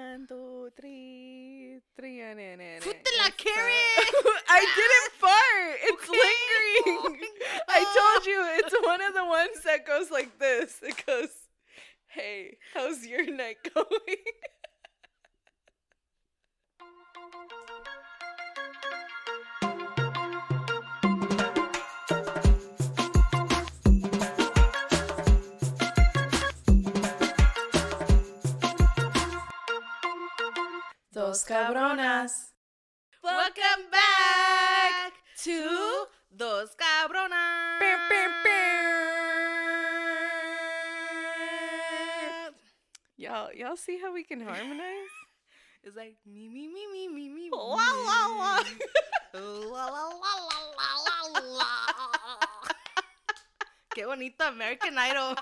1, 2, 3, 3. Footla, carry. I didn't fart. It's Okay. lingering. I told you it's one of the ones that goes like this. It goes, "Hey, how's your night going?" Dos cabronas. Welcome back to Dos Cabronas. Y'all see how we can harmonize? It's like me, me, me, me, me, me. La la la. La la la la la la. Qué bonito American Idol.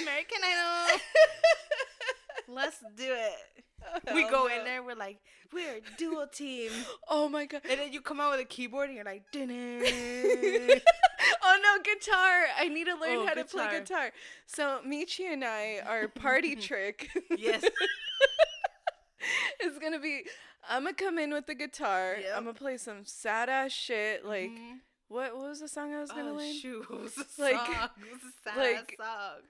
American Idol. Let's do it. We go in there, we're like, we're a duo team. Oh my god. And then you come out with a keyboard and you're like, Oh no, guitar. I need to learn how to play guitar. guitar. So Michi and I, our party trick. Yes. It's gonna be, I'm gonna come in with the guitar. Yep. I'm gonna play some sad ass shit. Like, Mhm. what was the song I was gonna learn? Shoot. What was the Like- song? It was a sad like- song.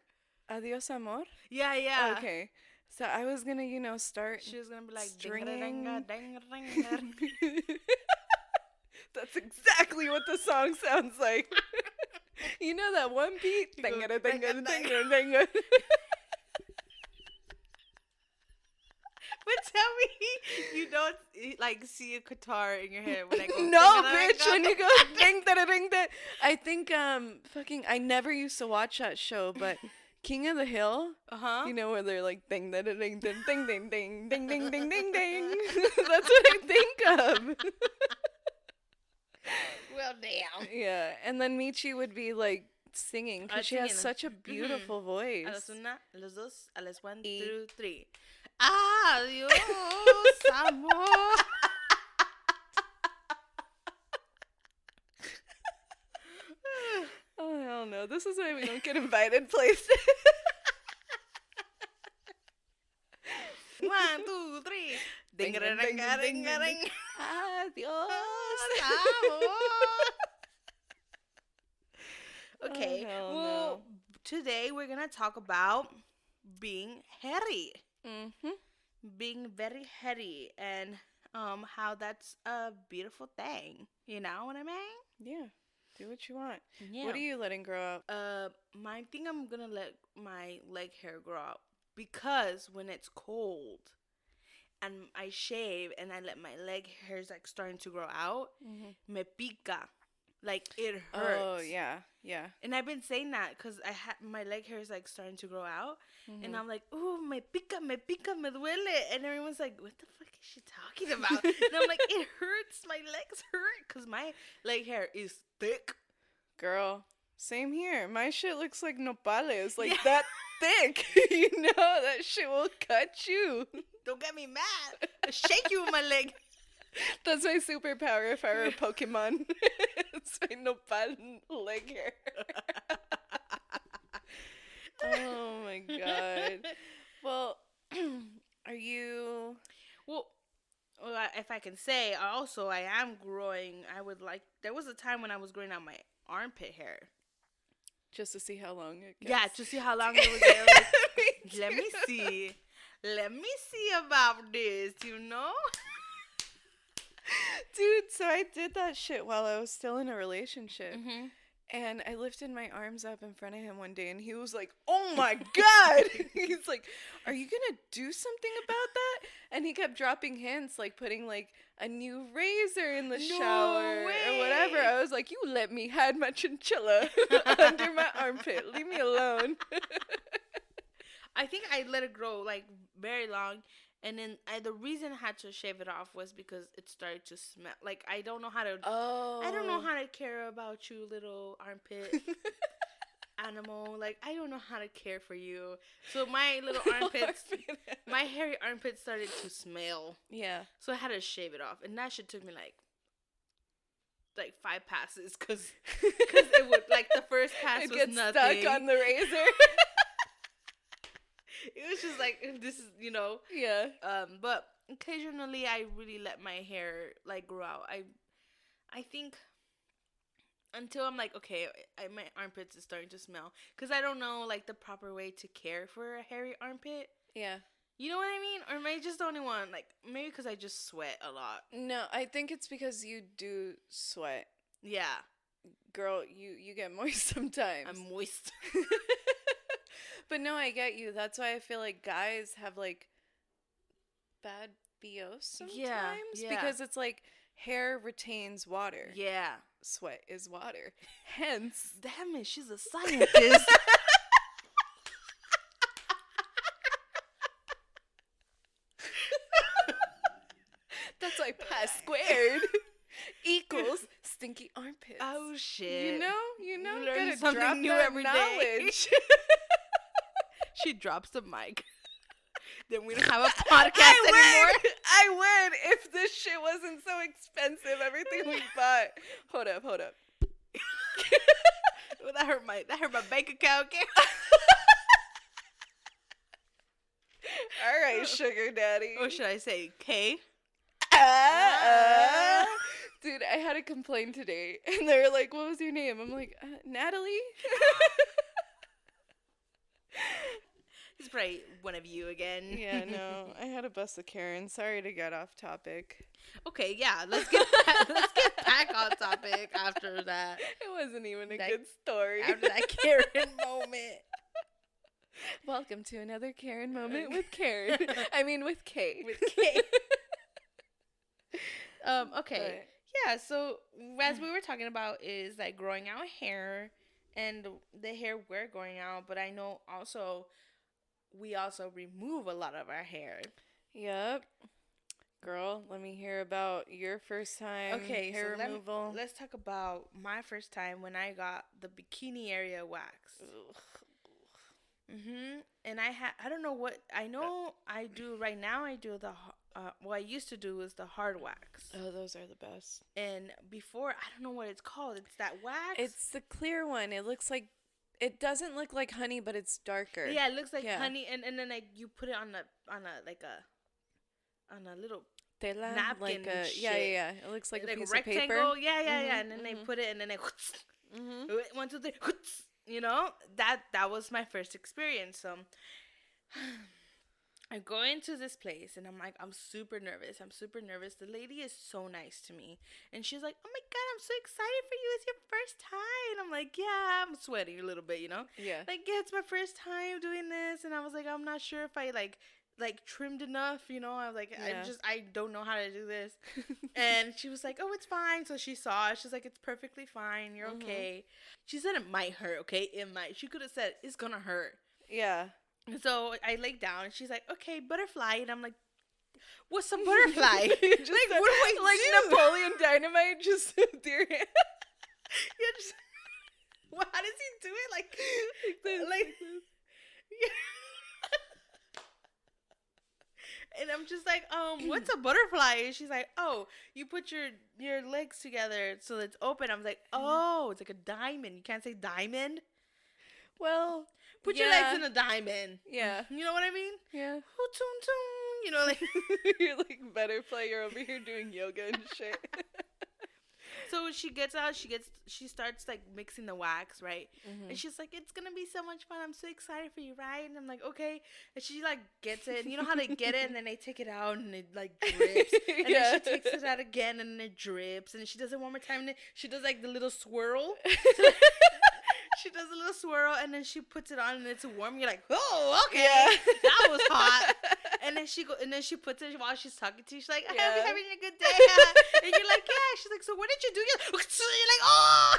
Adios amor. Yeah, yeah. Okay. So I was gonna, start. She was going to be like, Stringing. ding-a-ding-a-ding-a-ding-a. That's exactly what the song sounds like. You know that one beat? You go, Ding-a-ding-a-ding-a-ding-a. But tell me, you don't like see a guitar in your head when I go. No, ding-a-ding-a-ding. bitch, when you go ding da ding da. I think I never used to watch that show, but King of the Hill, Uh-huh. you know where they're like ding da ding ding ding ding ding ding ding ding ding ding ding. That's what I think of. Well, damn. Yeah, and then Michi would be like singing because she has Singing. such a beautiful voice. A las una, a las dos, a las 1, 2, 3. Adios, amor. Oh hell no! This is why we don't get invited places. 1, 2, 3. Ding-a-ding-a-ding-a-ding. Adios. Amor. Okay, Oh, hell well, today we're gonna talk about being hairy, Mhm. being very hairy, and how that's a beautiful thing. You know what I mean? Yeah. Do what you want. Yeah. What are you letting grow up? I think I'm gonna let my leg hair grow out because when it's cold and I shave and I let my leg hairs like starting to grow out, me pica, like it hurts. Oh yeah, yeah. And I've been saying that because my leg hair is like starting to grow out, and I'm like, ooh, me pica, me duele, and everyone's like, what the fuck is she talking about? And I'm like, it hurts, my legs hurt, because my leg hair is thick. Girl, same here. My shit looks like nopales, like Yeah. that thick. You know that shit will cut you. Don't get me mad. I shake you with my leg. That's my superpower if I were a Pokemon. It's my nopal leg hair. Oh my god. Well, are you... Well, if I can say, also I am growing. There was a time when I was growing out my armpit hair. Just to see how long it gets? Yeah, to see how long it was there. Like, let me see. Let me see about this, you know? Dude, so I did that shit while I was still in a relationship. Mm-hmm. And I lifted my arms up in front of him one day, and he was like, oh my God. He's like, are you going to do something about that? And he kept dropping hints, like putting like a new razor in the shower or whatever. I was like, you let me hide my chinchilla under my armpit. Leave me alone. I think I let it grow like very long. And then the reason I had to shave it off was because it started to smell. Like, I don't know how to... Oh. I don't know how to care about you, little armpit animal. Like, I don't know how to care for you. So my little armpits, my hairy armpits started to smell. Yeah. So I had to shave it off. And that shit took me like 5 passes. Because it would, like, the first pass It was gets nothing. stuck on the razor. It was just like, this is, Yeah. But occasionally I really let my hair like grow out. I think until I'm like, okay, my armpits is starting to smell, because I don't know like the proper way to care for a hairy armpit. Yeah. You know what I mean? Or am I just the only one? Like, maybe because I just sweat a lot. No, I think it's because you do sweat. Yeah. Girl, you get moist sometimes. I'm moist. But no, I get you. That's why I feel like guys have like bad BOs sometimes. Yeah. Because it's like hair retains water. Yeah. Sweat is water. Hence. Damn it, she's a scientist. That's why pi squared equals stinky armpits. Oh shit! You know, You learn gotta something drop new that every day. knowledge. She drops the mic. Then we don't have a podcast anymore. I would if this shit wasn't so expensive. Everything we bought. Hold up. Well, that hurt my bank account. All right, sugar daddy. Or should I say K? Dude, I had a complaint today, and they were like, "What was your name?" I'm like, "Natalie." It's probably one of you again. Yeah, no, I had a bust of Karen. Sorry to get off topic. Okay, yeah, let's get back on topic after that. It wasn't even a good story. After that Karen moment. Welcome to another Karen moment with Karen. I mean, with K. With K. Okay. Yeah, so as we were talking about is like growing out hair and the hair we're growing out, but I know also we also remove a lot of our hair. Yep. Girl, let me hear about your first time hair removal. Let's talk about my first time when I got the bikini area waxed. And I don't know what I know. I do right now. I do the what I used to do was the hard wax. Oh, those are the best. And before, I don't know what it's called. It's that wax. It's the clear one. It looks like, it doesn't look like honey, but it's darker. Yeah, it looks like honey, and then like you put it on a little tela, napkin. Like a, shit. yeah. It looks like a piece rectangle. of paper. Yeah. And then they put it, and then they 1, 2, 3. You know, that was my first experience. So I go into this place and I'm like, I'm super nervous. The lady is so nice to me. And she's like, oh my God, I'm so excited for you. It's your first time. And I'm like, yeah, I'm sweating a little bit, you know? Yeah. Like, yeah, it's my first time doing this. And I was like, I'm not sure if I like trimmed enough, you know? I was like, I don't know how to do this. And she was like, oh, it's fine. So she saw it. She's like, it's perfectly fine. You're okay. She said it might hurt, okay? It might. She could have said, it's going to hurt. Yeah. So I laid down and she's like, okay, butterfly. And I'm like, what's a butterfly? Like, what do I like do? Napoleon Dynamite, just with your hand. Yeah, just, well, how does he do it? Like this. Yeah. And I'm just like, what's a butterfly? And she's like, oh, you put your legs together so it's open. I was like, oh, it's like a diamond. You can't say diamond. Well, put your legs in a diamond. Yeah. You know what I mean? Yeah. You know, like you're like butterfly. You're over here doing yoga and shit. So she gets out. She starts like mixing the wax, right? And she's like, "It's gonna be so much fun. I'm so excited for you, right?" And I'm like, "Okay." And she like gets it. And you know how they get it, and then they take it out, and it like drips. And then she takes it out again, and then it drips. And she does it one more time, and then she does like the little swirl. She does a little swirl, and then she puts it on, and it's warm. You're like, oh, okay, that was hot. And then she puts it while she's talking to you. She's like, I hope you're having a good day. And you're like, yeah. She's like, so what did you do? You're like, oh.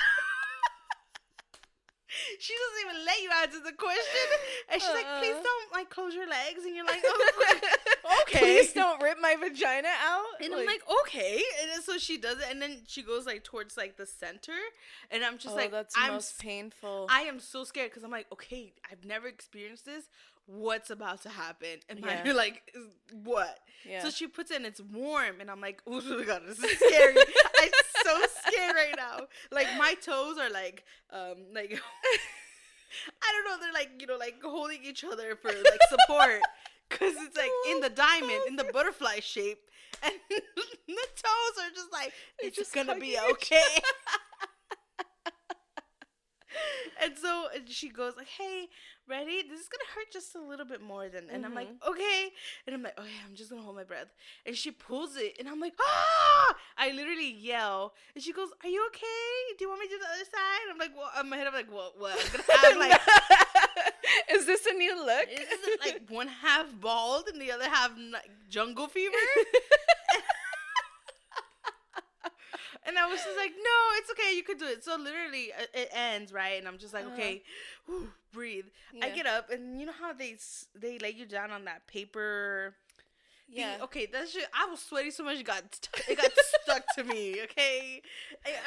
She doesn't even let you answer the question. And she's like, please don't like close your legs. And you're like, oh, okay. Please don't rip my vagina out. And I'm like, okay. And then so she does it, and then she goes like towards like the center, and I'm just like, that's most painful. I am so scared because I'm like, okay, I've never experienced this. What's about to happen? And you're like, what? Yeah. So she puts it, and it's warm, and I'm like, oh my God, this is scary. I'm so scared right now. Like my toes are like I don't know. They're like, like holding each other for like support. Because it's like in the diamond, in the butterfly shape. And the toes are just like, it's just going to be okay. And so she goes like, hey, ready? This is going to hurt just a little bit more than. And I'm like, okay. And I'm like, okay, I'm just going to hold my breath. And she pulls it. And I'm like, ah! I literally yell. And she goes, are you okay? Do you want me to do the other side? I'm like, well, in my head, I'm like, well, what? I'm going to have like. Is this a new look? Is it like one half bald and the other half like jungle fever? And I was just like, no, it's okay. You could do it. So literally it ends, right? And I'm just like, okay, whew, breathe. Yeah. I get up and you know how they lay you down on that paper. Yeah. Okay, that shit. I was sweating so much it got stuck to me. Okay,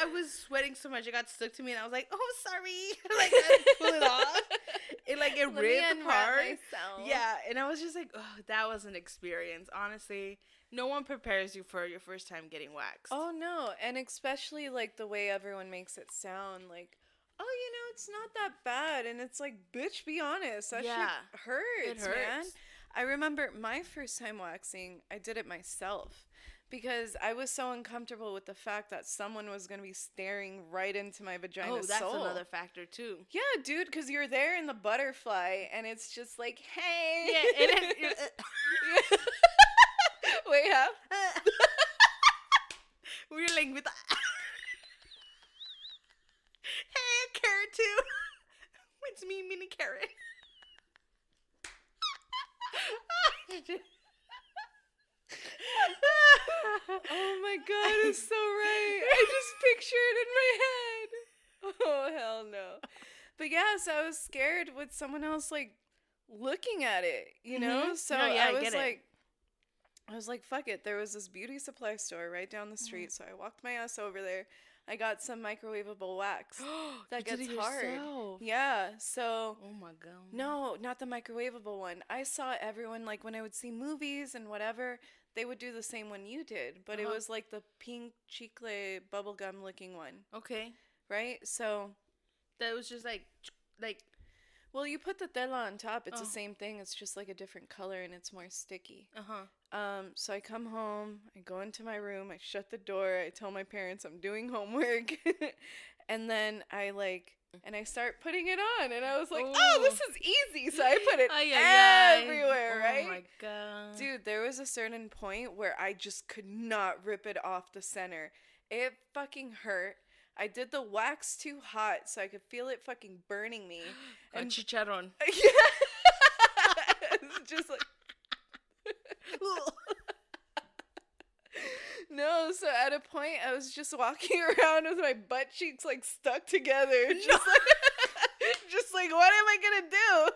I was sweating so much it got stuck to me, and I was like, "Oh, sorry." Like I pull it off. It ripped apart. Myself. Yeah, and I was just like, "Oh, that was an experience." Honestly, no one prepares you for your first time getting waxed. Oh no, and especially like the way everyone makes it sound like, "Oh, it's not that bad," and it's like, "Bitch, be honest. That shit hurts, it hurts, man." I remember my first time waxing, I did it myself because I was so uncomfortable with the fact that someone was going to be staring right into my vagina. Oh, that's another factor too. Yeah, dude, because you're there in the butterfly and it's just like, hey. Yeah, and then wait, how? We're like with hey, carrot too. It's me, mini carrot. Oh my god, it's so right. I just picture it in my head. Oh hell no. But yeah, so I was scared with someone else like looking at it, So no, yeah, I was like, fuck it. There was this beauty supply store right down the street, so I walked my ass over there. I got some microwavable wax that gets hard. Yourself. Yeah, so. Oh my god. No, not the microwavable one. I saw everyone, like, when I would see movies and whatever, they would do the same one you did, but it was like the pink chicle bubblegum looking one. Okay. Right? So. That was just like. Well, you put the tela on top. It's the same thing. It's just like a different color and it's more sticky. So I come home. I go into my room. I shut the door. I tell my parents I'm doing homework. And then I start putting it on. And I was like, oh, this is easy. So I put it everywhere, right? Oh, my God. Dude, there was a certain point where I just could not rip it off the center. It fucking hurt. I did the wax too hot so I could feel it fucking burning me. And chicharron. Yeah. It's just like. No, so at a point I was just walking around with my butt cheeks like stuck together. Just like, what am I gonna do?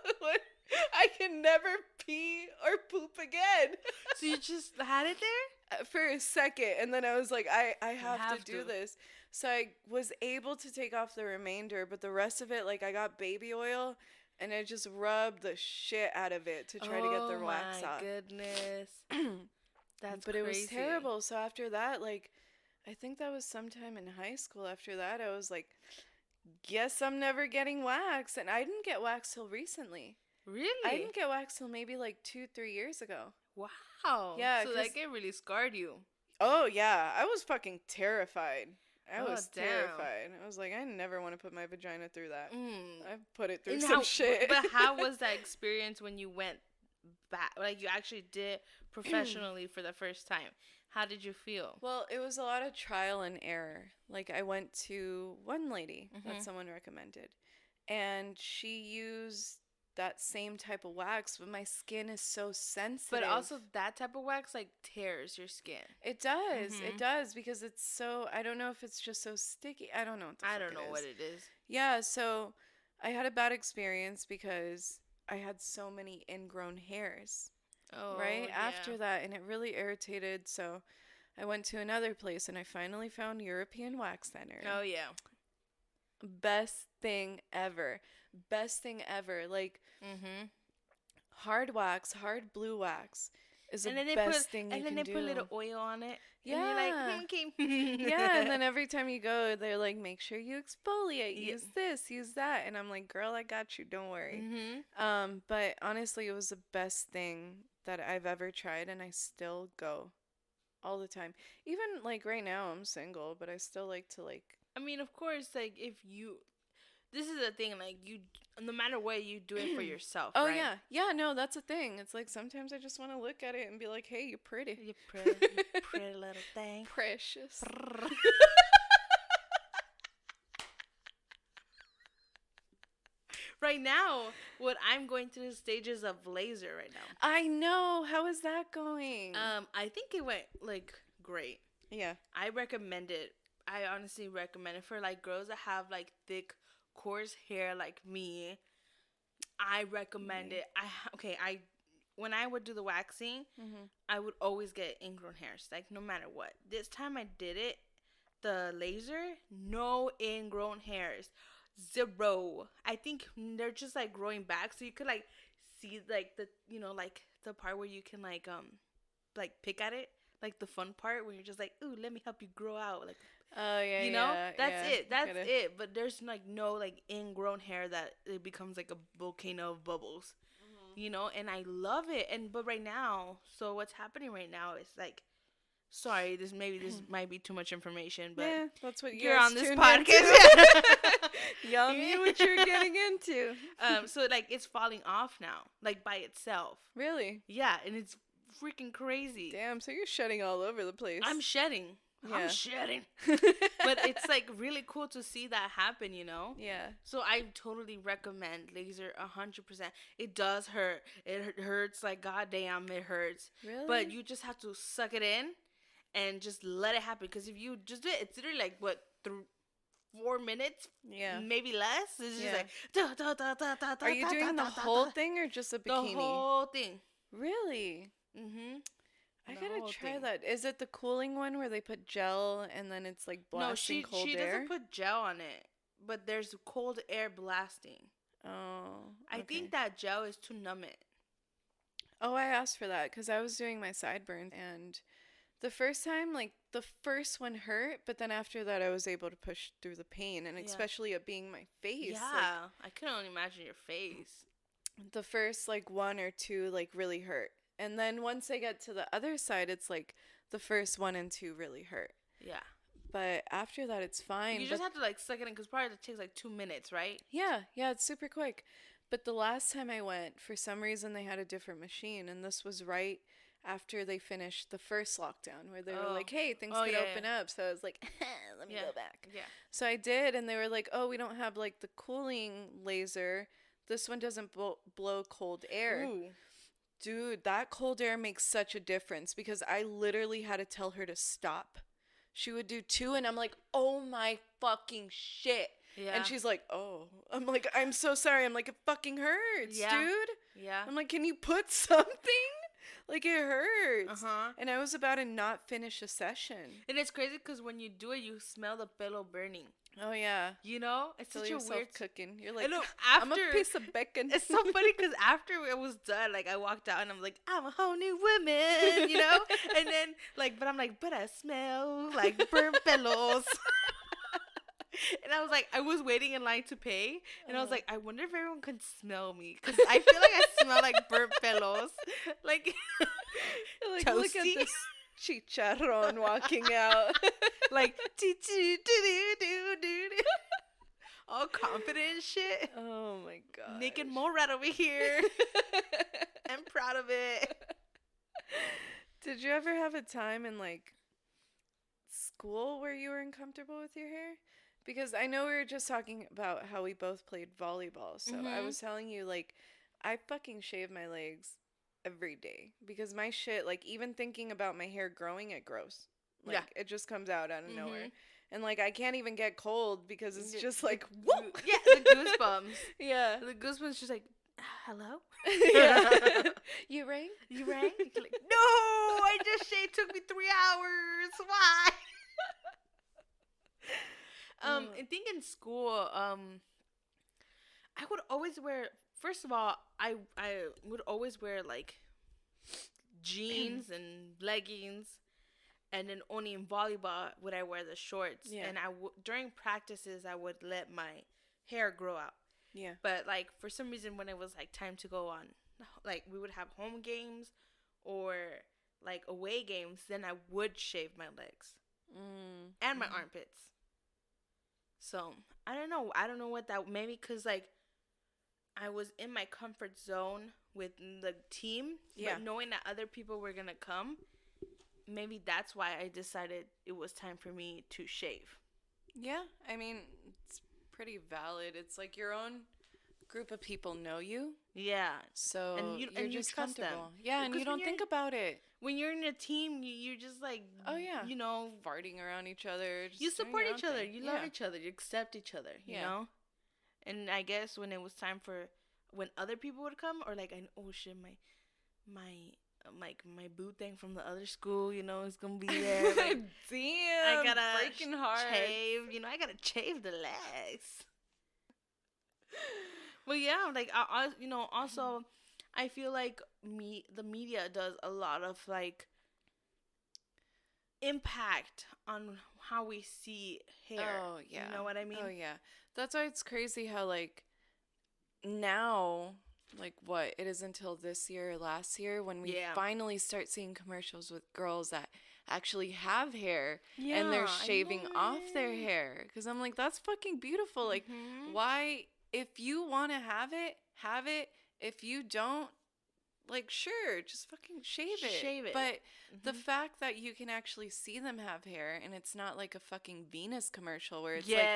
I can never pee or poop again. So you just had it there? For a second, and then I was like, I have to do this. So I was able to take off the remainder, but the rest of it, like, I got baby oil, and I just rubbed the shit out of it to try to get the wax off. Oh, my goodness. That's But crazy. It was terrible. So after that, like, I think that was sometime in high school. After that, I was like, guess I'm never getting wax. And I didn't get wax till recently. Really? I didn't get wax till maybe, like, 2-3 years ago. Wow. Yeah. So, like, it really scarred you. Oh, yeah. I was fucking terrified. I was terrified. I was like, I never want to put my vagina through that. I've put it through some shit. But how was that experience when you went back? Like, you actually did professionally for the first time. How did you feel? Well, it was a lot of trial and error. Like, I went to one lady that someone recommended, and she used that same type of wax, but my skin is so sensitive. But also that type of wax like tears your skin. It does. It does, because it's so, I don't know if it's just so sticky. I don't know what the I don't know what it is. Yeah, so I had a bad experience because I had so many ingrown hairs. Oh, right? Yeah. After that, and it really irritated, so I went to another place and I finally found European Wax Center. Oh yeah. Best thing ever. Best thing ever. Like, hard wax, hard blue wax. is the best thing you can do. And then they put a little oil on it. Yeah. And you're like, okay. Yeah, and then every time you go, they're like, make sure you exfoliate. Use this, use that. And I'm like, girl, I got you. Don't worry. But honestly, it was the best thing that I've ever tried, and I still go all the time. Even like right now, I'm single, but I still like to like. I mean, of course, like if you, this is the thing, like you, no matter what, you do it for yourself. Oh right? yeah, no, that's a thing. It's like sometimes I just want to look at it and be like, hey, you're pretty. You pretty little thing. Precious. Right now, what I'm going through the stages of laser right now. I know. How is that going? I think it went like great. Yeah. I recommend it. I honestly recommend it for like girls that have like thick, coarse hair like me. I recommend it. I when I would do the waxing, I would always get ingrown hairs, like no matter what. This time I did it, the laser, no ingrown hairs. 0. I think they're just like growing back, so you could like see like the, you know, like the part where you can like pick at it, like the fun part where you're just like, ooh, let me help you grow out, like, oh yeah, you know, that's it. That's Gotta... it. But there's like no like ingrown hair that it becomes like a volcano of bubbles, you know. And I love it. But right now, so what's happening right now is like, sorry, this might be too much information, but yeah, that's what you're on this podcast. Y'all knew what you're getting into. So like it's falling off now, like by itself. Really? Yeah, and it's freaking crazy. Damn, so you're shedding all over the place. I'm shedding. Yeah. I'm shedding. But it's like really cool to see that happen, you know? Yeah. So I totally recommend laser 100%. It does hurt. It hurts like goddamn it hurts. Really? But you just have to suck it in and just let it happen. Because if you just do it, it's literally like, what, 4 minutes? Yeah. Maybe less? It's just like... Are you doing the whole thing or just a bikini? The whole thing. Really? Mm-hmm. I gotta try that. Is it the cooling one where they put gel and then it's like blasting cold air? No, she doesn't put gel on it, but there's cold air blasting. Oh, okay. I think that gel is to numb it. Oh, I asked for that because I was doing my sideburn, and the first time, like the first one hurt, but then after that I was able to push through the pain, and especially it being my face. Yeah, like, I can only imagine your face. The first like 1 or 2 like really hurt. And then once I get to the other side, it's like the first 1 and 2 really hurt. Yeah. But after that, it's fine. You just have to like suck it in because probably it takes like 2 minutes, right? Yeah, it's super quick. But the last time I went, for some reason, they had a different machine. And this was right after they finished the first lockdown where they were like, hey, things could open up. So I was like, let me go back. Yeah. So I did. And they were like, oh, we don't have like the cooling laser. This one doesn't blow cold air. Ooh. Dude, that cold air makes such a difference because I literally had to tell her to stop. She would do 2 and I'm like, oh my fucking shit. Yeah. And she's like, oh. I'm like, I'm so sorry. I'm like, it fucking hurts, dude. Yeah. I'm like, can you put something? Like, it hurts. Uh-huh. And I was about to not finish a session. And it's crazy because when you do it, you smell the pillow burning. Oh, yeah. You know? It's such a weird... cooking. You're like, I'm a piece of bacon. It's so funny because after it was done, like, I walked out and I'm like, I'm a whole new woman, you know? And then, like, but I'm like, but I smell like burnt pillows. And I was like, I was waiting in line to pay. And I was like, I wonder if everyone can smell me. Because I feel like I smell like burnt pillows. Like, look at this chicharron walking out. Like, all confident and shit. Oh my god. Naked mole rat over here. I'm proud of it. Did you ever have a time in like school where you were uncomfortable with your hair? Because I know we were just talking about how we both played volleyball. So I was telling you, like, I fucking shave my legs every day. Because my shit, like, even thinking about my hair growing, it grows. Like, it just comes out of nowhere. And, like, I can't even get cold because it's just like, whoop! Yeah, the goosebumps. Yeah. The goosebumps just like, hello? Yeah. You rang? You rang? You're like, no! I just shaved. Took me 3 hours. Why? I think in school, I would always wear, first of all, I would always wear, like, jeans and leggings. And then only in volleyball would I wear the shorts. Yeah. And during practices, I would let my hair grow out. Yeah. But, like, for some reason, when it was, like, time to go on, like, we would have home games or, like, away games, then I would shave my legs and my armpits. So, I don't know. I don't know what that, maybe because, like, I was in my comfort zone with the team. Yeah. But knowing that other people were going to come, maybe that's why I decided it was time for me to shave. Yeah, I mean, it's pretty valid. It's like your own group of people know you. Yeah. So you're just trust them. comfortable. Yeah, and you don't think about it. When you're in a team, you're just like, oh yeah, you know, farting around each other. You support each other. Thing. You love each other. You accept each other. You know. And I guess when it was time for when other people would come, or like, oh shit, my boo thing from the other school, you know, is gonna be there. Like, damn, I gotta breaking hard. Shave, you know, I gotta shave the legs. But yeah, like I you know, also I feel like the media does a lot of like impact on how we see hair. Oh yeah, you know what I mean? Oh yeah, that's why it's crazy how like now. Like what it is until this year or last year when we finally start seeing commercials with girls that actually have hair and they're shaving off their hair, because I'm like, that's fucking beautiful. Like why, if you want to have it, if you don't, like, sure, just fucking shave it. But the fact that you can actually see them have hair and it's not like a fucking Venus commercial where it's like,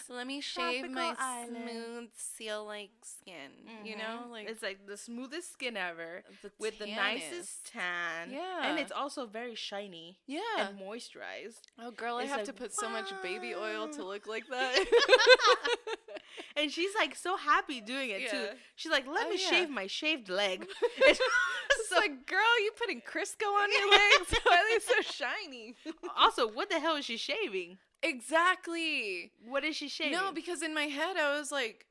let me shave my smooth seal-like skin, you know? Like, it's like the smoothest skin ever with tannest. The nicest tan. Yeah. And it's also very shiny. Yeah. And moisturized. Oh, girl, I have to put so much baby oil to look like that. And she's like so happy doing it too. She's like, let me shave my shaved leg. It's like, girl, you putting Crisco on your legs? Why are they so shiny? Also, what the hell is she shaving? Exactly. What is she shaving? No, because in my head I was like,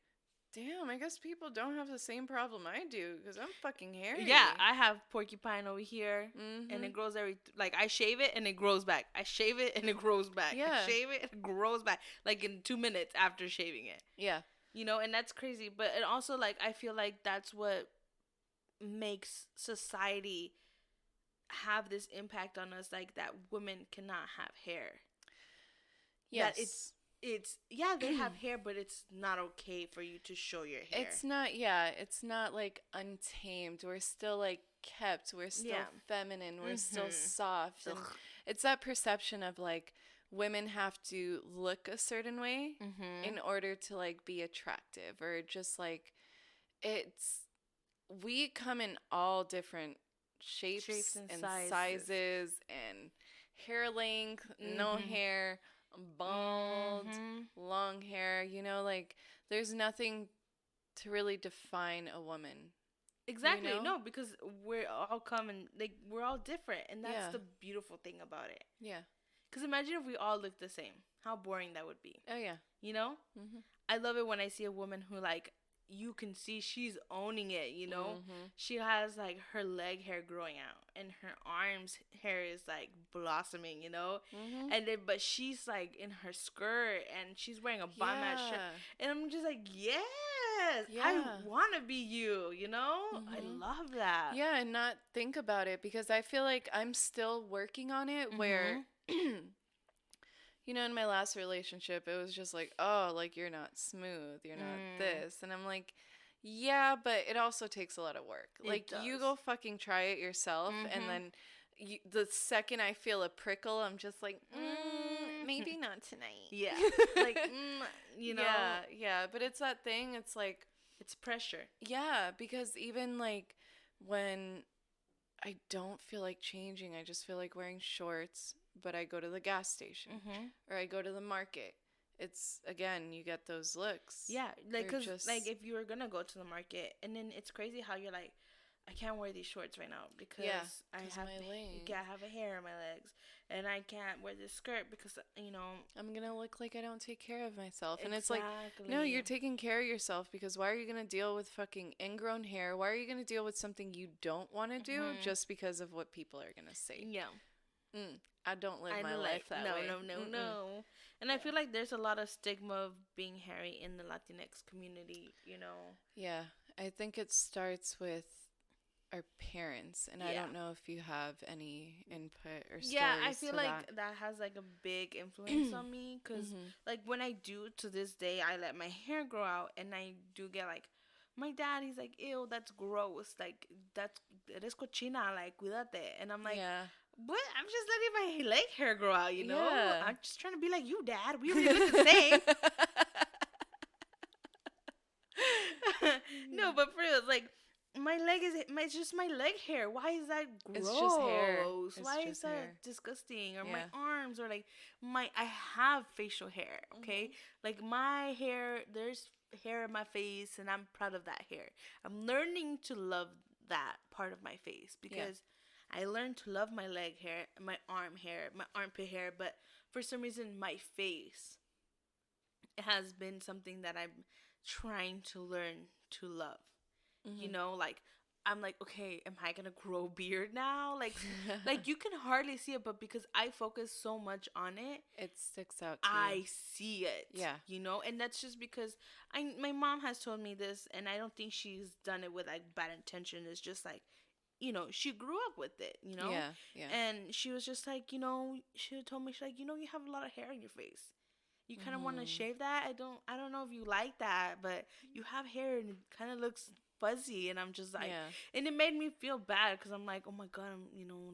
damn, I guess people don't have the same problem I do because I'm fucking hairy. Yeah, I have porcupine over here, and it grows like, I shave it and it grows back. I shave it and it grows back. Yeah. I shave it and it grows back, like in 2 minutes after shaving it. Yeah. You know, and that's crazy. But it also, like, I feel like that's what makes society have this impact on us, like, that women cannot have hair. Yes. That it's they have hair, but it's not okay for you to show your hair. It's not like untamed. We're still like kept. We're still feminine. We're still soft. And it's that perception of like women have to look a certain way in order to like be attractive, or just like we come in all different shapes and sizes and hair length, no hair, bald, long hair, you know, like there's nothing to really define a woman. Exactly. You know? No, because we're all like we're all different, and that's the beautiful thing about it. Yeah. Because imagine if we all looked the same. How boring that would be. Oh yeah. You know? I love it when I see a woman who, like, you can see she's owning it, you know? She has, like, her leg hair growing out, and her arms hair is, like, blossoming, you know? And then, but she's, like, in her skirt, and she's wearing a bomb-ass shirt. And I'm just like, yes! I want to be you, you know? I love that. Yeah, and not think about it, because I feel like I'm still working on it, where... You know, in my last relationship, it was just like, oh, like, you're not smooth, you're not this. And I'm like, yeah, but it also takes a lot of work. Like, you go fucking try it yourself, and then the second I feel a prickle, I'm just like, maybe not tonight. Yeah. Like, you know. Yeah, but it's that thing, it's like. It's pressure. Yeah, because even, like, when I don't feel like changing, I just feel like wearing shorts, but I go to the gas station or I go to the market. It's, again, you get those looks. Yeah, like, because, like, if you were going to go to the market, and then it's crazy how you're like, I can't wear these shorts right now because I have my legs. yeah, I have a hair on my legs, and I can't wear this skirt because I'm gonna look like I don't take care of myself. And it's exactly. like, no, you're taking care of yourself, because why are you gonna deal with fucking ingrown hair? Why are you gonna deal with something you don't want to do just because of what people are gonna say? Yeah. I don't live my life that way. No. And I feel like there's a lot of stigma of being hairy in the Latinx community, Yeah, I think it starts with our parents, and I don't know if you have any input or stories. Yeah, I feel like that has like a big influence on me, because like when I do to this day, I let my hair grow out, and I do get like, my dad, he's like, ew, that's gross, like eres cochina, like cuídate, and I'm like, but I'm just letting my leg hair grow out, Yeah. I'm just trying to be like you, Dad. We already look the same. No, but for real, like, it's just my leg hair. Why is that gross? It's just hair. Why is that disgusting? Or my arms, or like I have facial hair, okay? Like my hair, there's hair in my face, and I'm proud of that hair. I'm learning to love that part of my face, because I learned to love my leg hair, my arm hair, my armpit hair, but for some reason my face has been something that I'm trying to learn to love. Like, I'm like, okay, am I gonna grow a beard now? Like you can hardly see it, but because I focus so much on it, it sticks out to I you. see it. Yeah. And that's just because my mom has told me this, and I don't think she's done it with like bad intention. It's just like, she grew up with it, Yeah. And she was just like, she told me, she's like, you have a lot of hair in your face. You kind of want to shave that. I don't know if you like that, but you have hair and it kind of looks fuzzy. And I'm just like, and it made me feel bad, because I'm like, oh my God,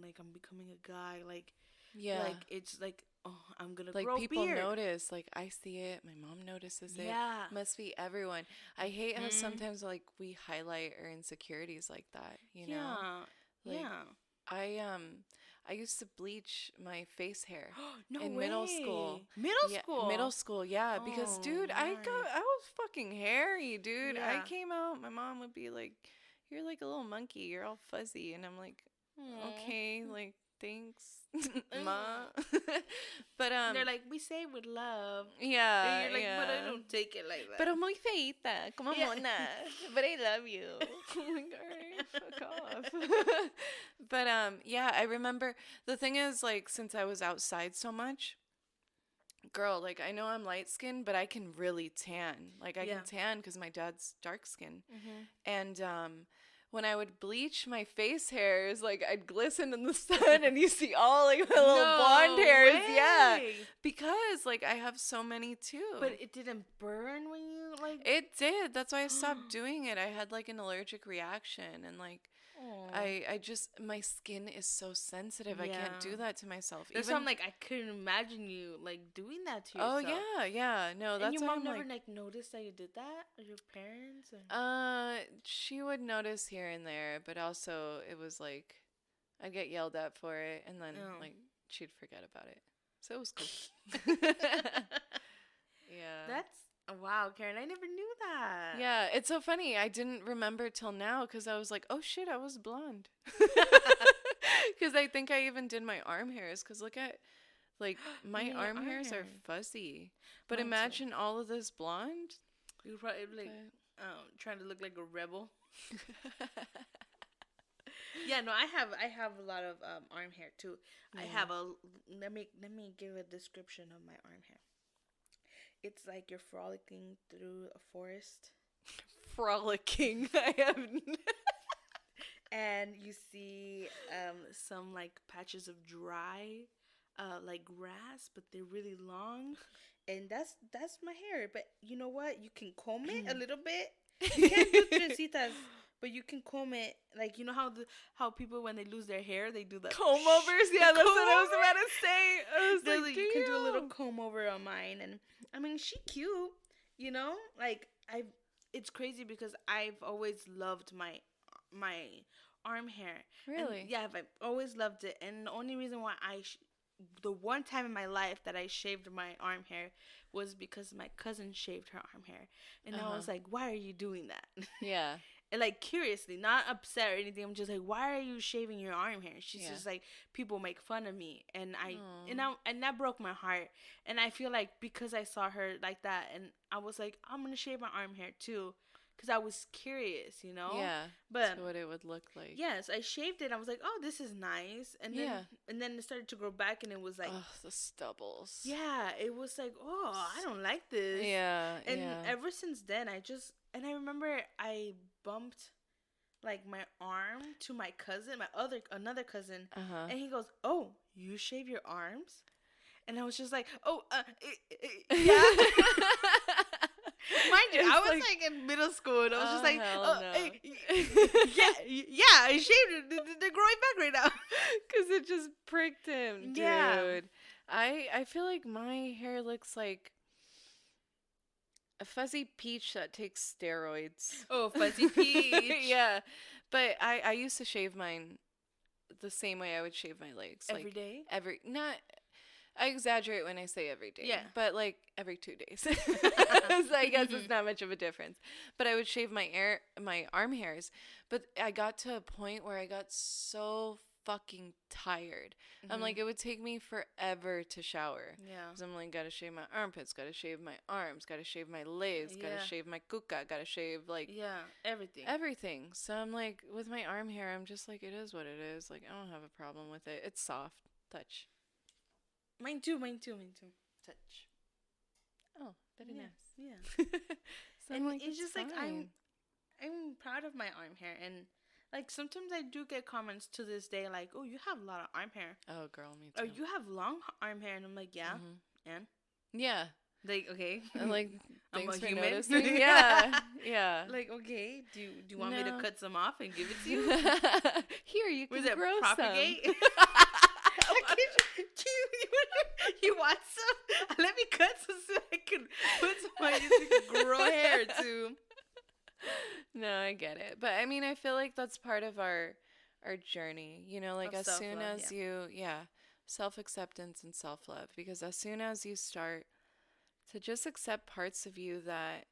like I'm becoming a guy. Like, like it's like, oh, I'm gonna like grow people beard. notice, like I see it, my mom notices it. Yeah, must be everyone. I hate how sometimes like we highlight our insecurities like that. Like, I used to bleach my face hair in middle school. Middle school, yeah. Because, dude, I was fucking hairy, dude. I came out, my mom would be like, "You're like a little monkey. You're all fuzzy," and I'm like, "Okay, like, thanks, ma." But they're like, we say it with love. Yeah, and you're like, but I don't take it like that. Pero muy feita, como mona. But I love you. I'm like, all right, fuck off. But yeah, I remember the thing is, like, since I was outside so much, girl, like, I know I'm light skinned, but I can really tan. Like, I can tan because my dad's dark skin. And when I would bleach my face hairs, like, I'd glisten in the sun, and you see all, like, my little blonde hairs. Way. Yeah. Because, like, I have so many, too. But it didn't burn when you, like... It did. That's why I stopped doing it. I had, like, an allergic reaction, and, like, I just, my skin is so sensitive. I can't do that to myself. That's why I'm like, I couldn't imagine you, like, doing that to yourself. Oh, yeah. No, that's and your why mom I'm never, like, noticed that you did that? Or your parents? Or... she would notice here and there, but also it was, like, I'd get yelled at for it, and then, like, she'd forget about it. So it was cool. Yeah. That's... Wow, Karen, I never knew that. Yeah, it's so funny. I didn't remember till now, because I was like, oh shit, I was blonde. Because I think I even did my arm hairs, because look at, like, my arm hairs are fuzzy. But mine imagine too. All of this blonde. You're probably like, trying to look like a rebel. Yeah, no, I have a lot of arm hair too. Yeah. I have let me give a description of my arm hair. It's like you're frolicking through a forest. Frolicking. I have. And you see some like patches of dry, like grass, but they're really long. And that's my hair. But you know what? You can comb it a little bit. You can't do trencitas, but you can comb it. Like, you know how people, when they lose their hair, they do the comb overs? Yeah, that's what I was about to say. I was like, you can do a little comb over on mine. And I mean, she cute, like it's crazy because I've always loved my arm hair. Really? And yeah, I've always loved it. And the only reason why the one time in my life that I shaved my arm hair was because my cousin shaved her arm hair. And I was like, why are you doing that? Yeah. And like curiously, not upset or anything. I'm just like, why are you shaving your arm hair? She's just like, people make fun of me, and and that broke my heart. And I feel like because I saw her like that, and I was like, I'm gonna shave my arm hair too, because I was curious, you know. Yeah. But what it would look like. yes, I shaved it. I was like, oh, this is nice, and then it started to grow back, and it was like, oh, the stubbles. Yeah, it was like, oh, I don't like this. Yeah. And ever since then, I remember I bumped like my arm to my cousin, another cousin, and he goes, "Oh, you shave your arms?" And I was just like, "Oh, yeah." Mind you, I was like in middle school, and I was just like, yeah, I shaved it. They're growing back right now. Because it just pricked him, dude. Yeah. I feel like my hair looks like a fuzzy peach that takes steroids. Oh, fuzzy peach. Yeah. But I used to shave mine the same way I would shave my legs. Every day? I exaggerate when I say every day. Yeah. But like every 2 days. So I guess it's not much of a difference. But I would shave my arm hairs. But I got to a point where I got so fucking tired. I'm like, it would take me forever to shower. Yeah. Because I'm like, gotta shave my armpits, gotta shave my arms, gotta shave my legs, gotta shave my cuca, gotta shave like everything. So I'm like, with my arm hair, I'm just like, it is what it is. Like, I don't have a problem with it. It's soft touch. Mine too. Touch. Oh, very nice. Yeah. So and like, it's just fine. like I'm proud of my arm hair, and like sometimes I do get comments to this day like, "Oh, you have a lot of arm hair." Oh, girl, me too. Or you have long arm hair, and I'm like, "Yeah." And yeah, like, okay, and like, thanks for human. noticing. Yeah. Like, okay, do you want me to cut some off and give it to you? Here, you can Was grow it propagate? some. You want some? Let me cut some so I can put some on you so you can grow hair too. No, I get it. But I mean, I feel like that's part of our journey, you know, like Of as soon self-love, as self-acceptance and self-love, because as soon as you start to just accept parts of you that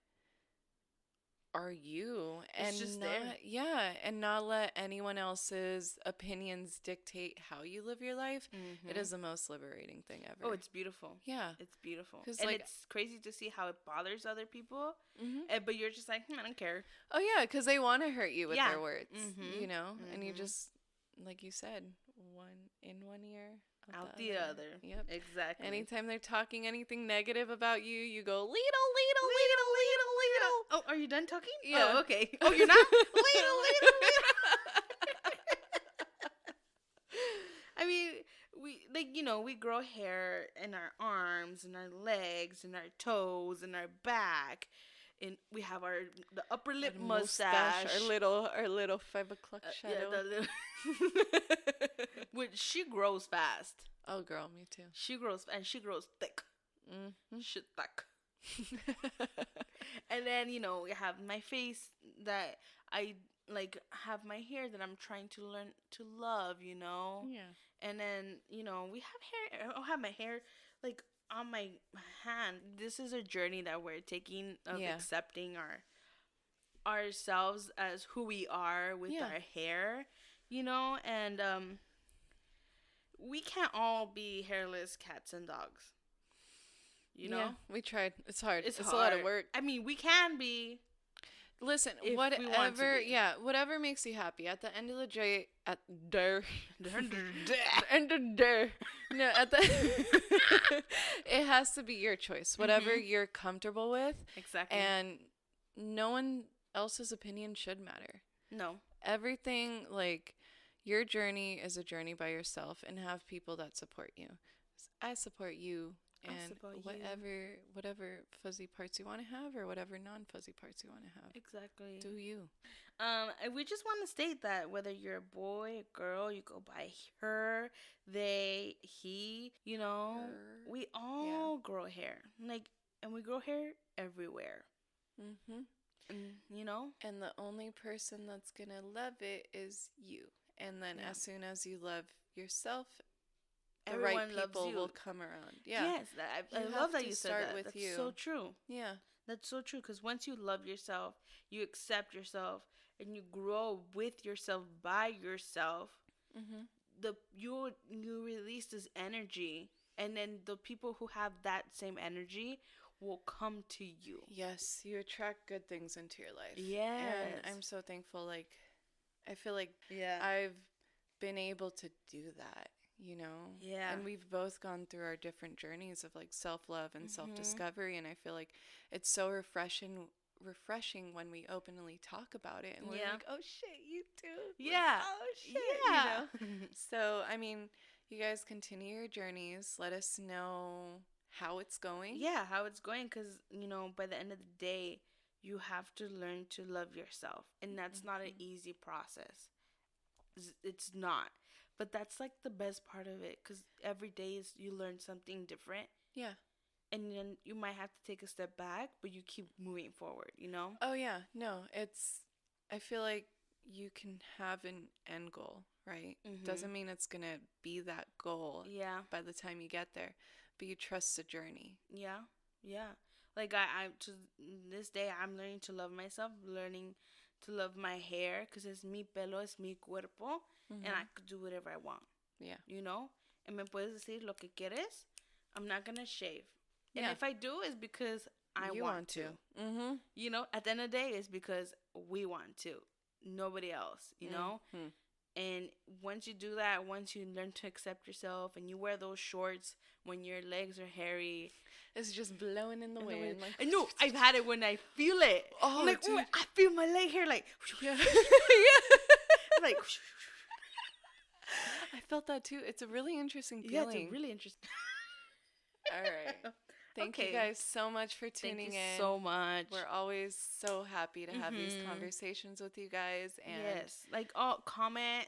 are you, and just not there. and not let anyone else's opinions dictate how you live your life, it is the most liberating thing ever. Oh, it's beautiful. Yeah. It's beautiful. 'Cause, And like, it's crazy to see how it bothers other people. But you're just like, I don't care. Oh, yeah, because they want to hurt you with their words, you know? And you Mhm. just, like you said, one in one ear, Out the other. Yep. Exactly. Anytime they're talking anything negative about you, you go, Lidl. Oh, are you done talking? Yeah. Oh, okay. Oh, you're not? Lidl. I mean, we grow hair in our arms and our legs and our toes and our back, and we have the upper lip mustache. Our little 5 o'clock shadow. Which she grows fast. Oh, girl, me too. She grows thick. Shit thick. And then we have my face that I like, have my hair that I'm trying to learn to love. Yeah. And then we have hair. I'll have my hair like on my hand. This is a journey that we're taking of accepting ourselves as who we are with our hair, and we can't all be hairless cats and dogs. Yeah, we tried. It's hard. It's hard. a lot of work. I mean, we can be. Listen, if we want to whatever, be. whatever makes you happy. At the end of the day, no, it has to be your choice. Whatever you're comfortable with. Exactly. And no one else's opinion should matter. No. Everything, like, your journey is a journey by yourself, and have people that support you. I support you. And whatever fuzzy parts you want to have, or whatever non-fuzzy parts you want to have. Exactly. Do you. And we just want to state that whether you're a boy, a girl, you go by her, they, he, Her. we all grow hair. And we grow hair everywhere. Mm-hmm. And, And the only person that's going to love it is you. And then as soon as you love yourself, the everyone right people loves you. will come around. Yeah. Yes, I love that you said that. With That's you. so true. Yeah. That's so true, because once you love yourself, you accept yourself, and you grow with yourself, by yourself, Mm-hmm. you release this energy, and then the people who have that same energy will come to you. Yes, you attract good things into your life. Yes. And I'm so thankful. Like, I feel like Yeah. I've been able to do that, you know? Yeah. And we've both gone through our different journeys of like self-love and self-discovery, and I feel like it's so refreshing when we openly talk about it and we're like, "Oh shit, you too." Yeah. Like, oh shit, Yeah. you know? So, I mean, you guys continue your journeys. Let us know how it's going. Yeah, how it's going, because, by the end of the day, you have to learn to love yourself. And that's not an easy process. It's not. But that's like the best part of it, because every day is you learn something different. Yeah. And then you might have to take a step back, but you keep moving forward, Oh yeah, no, I feel like you can have an end goal, right? Doesn't mean it's gonna be that goal by the time you get there, but you trust the journey. Yeah, yeah. Like I to this day, I'm learning to love myself, learning to love my hair, because it's mi pelo, es mi cuerpo, and I could do whatever I want. Yeah. And me puedes decir lo que quieres. I'm not gonna shave. And Yeah. if I do, it's because I want to. Mm-hmm. At the end of the day, it's because we want to. Nobody else, Mm-hmm. And once you do that, once you learn to accept yourself and you wear those shorts when your legs are hairy, it's just blowing in the wind. Like, I know, I've had it when I feel it. Oh, I'm like, dude. ooh, I feel my leg hair like, yeah. like, I felt that too. It's a really interesting feeling. yeah, it's really interesting. All right. Thank you guys so much for tuning in. Thank you so much. We're always so happy to have these conversations with you guys. And yes, like comment,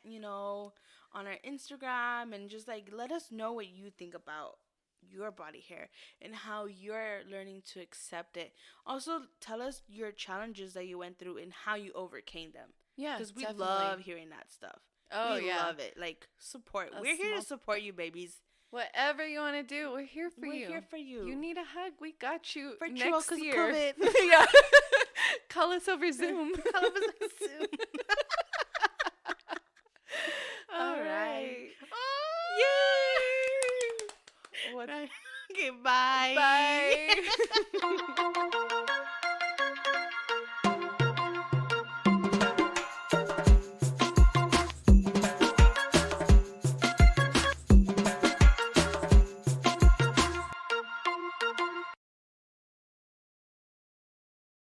on our Instagram, and just like let us know what you think about your body hair and how you're learning to accept it. Also, tell us your challenges that you went through and how you overcame them. Yeah, because we definitely love hearing that stuff. Oh, we love it. Like, support. We're here to support you, babies. Whatever you want to do, we're here for you. We're here for you. You need a hug, we got you. For next year. COVID. Yeah. Call us over Zoom. Call us over Zoom. All right. Oh, yay! What? Okay, bye. Bye.